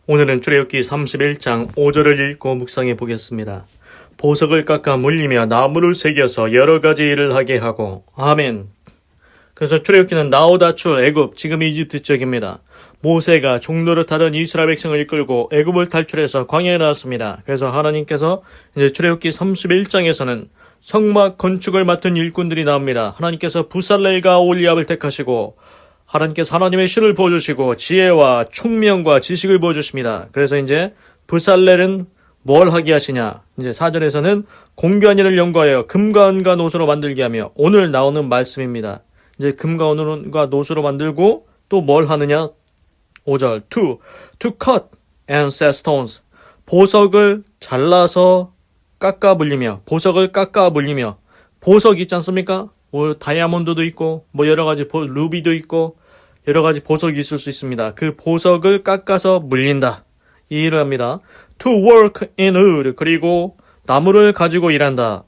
오늘은 출애굽기 31장 5절을 읽고 묵상해 보겠습니다. 보석을 깎아 물리며 나무를 새겨서 여러 가지 일을 하게 하고. 아멘. 그래서 출애굽기는 나오다 출 애굽, 지금 이집트 지역입니다. 모세가 종로를 타던 이스라엘 백성을 이끌고 애굽을 탈출해서 광야에 나왔습니다. 그래서 하나님께서 이제 출애굽기 31장에서는 성막 건축을 맡은 일꾼들이 나옵니다. 하나님께서 부살렐과 올리압을 택하시고 하나님께서 하나님의 신을 부어주시고 지혜와 총명과 지식을 부어주십니다. 그래서 이제 부살렐은 뭘 하게 하시냐? 이제 4절에서는 공교한 일을 연구하여 금과 은과 노수로 만들게 하며, 오늘 나오는 말씀입니다. 이제 금과 은과 노수로 만들고 또 뭘 하느냐? 5절 to cut and set stones, 보석을 잘라서 깎아 물리며, 보석을 깎아 물리며, 보석 있지 않습니까? 다이아몬드도 있고 여러 가지 루비도 있고 여러 가지 보석이 있을 수 있습니다. 그 보석을 깎아서 물린다, 이 일을 합니다. To work in wood, 그리고 나무를 가지고 일한다,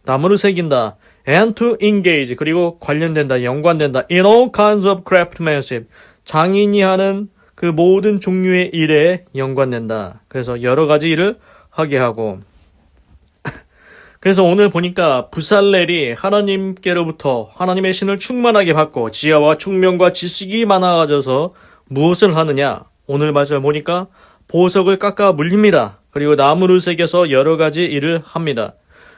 나무를 새긴다. And to engage, 그리고 관련된다, 연관된다. In all kinds of craftsmanship, 장인이 하는 그 모든 종류의 일에 연관된다. 그래서 여러 가지 일을 하게 하고. 그래서 오늘 보니까 부살렐이 하나님께로부터 하나님의 신을 충만하게 받고 지혜와 총명과 지식이 많아져서 무엇을 하느냐? 오늘 말씀을 보니까 보석을 깎아 물립니다. 그리고 나무를 새겨서 여러 가지 일을 합니다.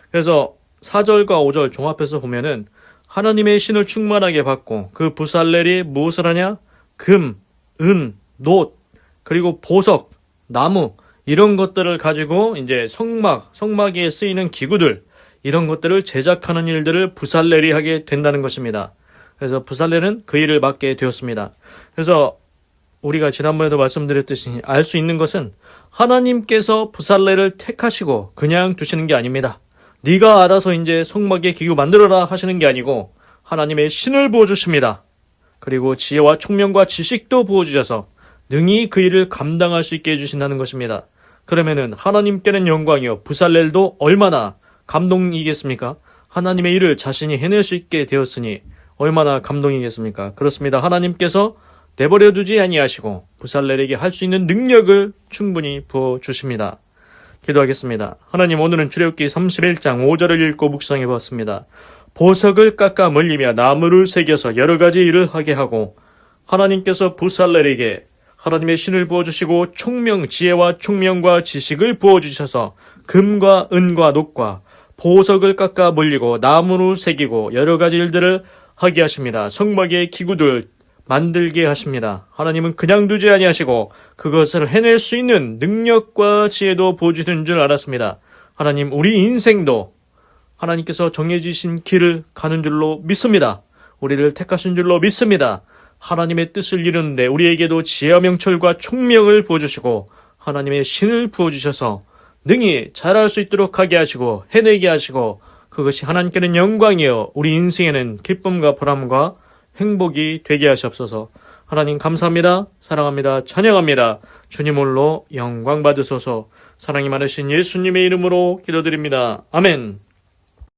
그래서 4절과 5절 종합해서 보면은 하나님의 신을 충만하게 받고 그 부살렐이 무엇을 하냐? 금, 은, 놋, 그리고 보석, 나무, 이런 것들을 가지고 이제 성막에 쓰이는 기구들, 이런 것들을 제작하는 일들을 부살렐이 하게 된다는 것입니다. 그래서 부살렐은 그 일을 맡게 되었습니다. 그래서 우리가 지난번에도 말씀드렸듯이 알 수 있는 것은 하나님께서 부살렐을 택하시고 그냥 두시는 게 아닙니다. 네가 알아서 이제 성막의 기구 만들어라 하시는 게 아니고 하나님의 신을 부어주십니다. 그리고 지혜와 총명과 지식도 부어주셔서 능히 그 일을 감당할 수 있게 해주신다는 것입니다. 그러면은 하나님께는 영광이요, 부살렐도 얼마나 감동이겠습니까? 하나님의 일을 자신이 해낼 수 있게 되었으니 얼마나 감동이겠습니까? 그렇습니다. 하나님께서 내버려 두지 아니하시고 부살렐에게 할 수 있는 능력을 충분히 부어주십니다. 기도하겠습니다. 하나님, 오늘은 출애굽기 31장 5절을 읽고 묵상해 보았습니다. 보석을 깎아 물리며 나무를 새겨서 여러 가지 일을 하게 하고, 하나님께서 부살렐에게 하나님의 신을 부어주시고 지혜와 총명과 지식을 부어주셔서 금과 은과 놋과 보석을 깎아 물리고 나무를 새기고 여러 가지 일들을 하게 하십니다. 성막의 기구들 만들게 하십니다. 하나님은 그냥 두지 아니하시고 그것을 해낼 수 있는 능력과 지혜도 부어주시는 줄 알았습니다. 하나님, 우리 인생도 하나님께서 정해지신 길을 가는 줄로 믿습니다. 우리를 택하신 줄로 믿습니다. 하나님의 뜻을 이루는데 우리에게도 지혜와 명철과 총명을 부어주시고 하나님의 신을 부어주셔서 능히 잘할 수 있도록 하게 하시고 해내게 하시고, 그것이 하나님께는 영광이요 우리 인생에는 기쁨과 보람과 행복이 되게 하시옵소서. 하나님 감사합니다. 사랑합니다. 찬양합니다. 주님 홀로 영광 받으소서. 사랑이 많으신 예수님의 이름으로 기도드립니다. 아멘.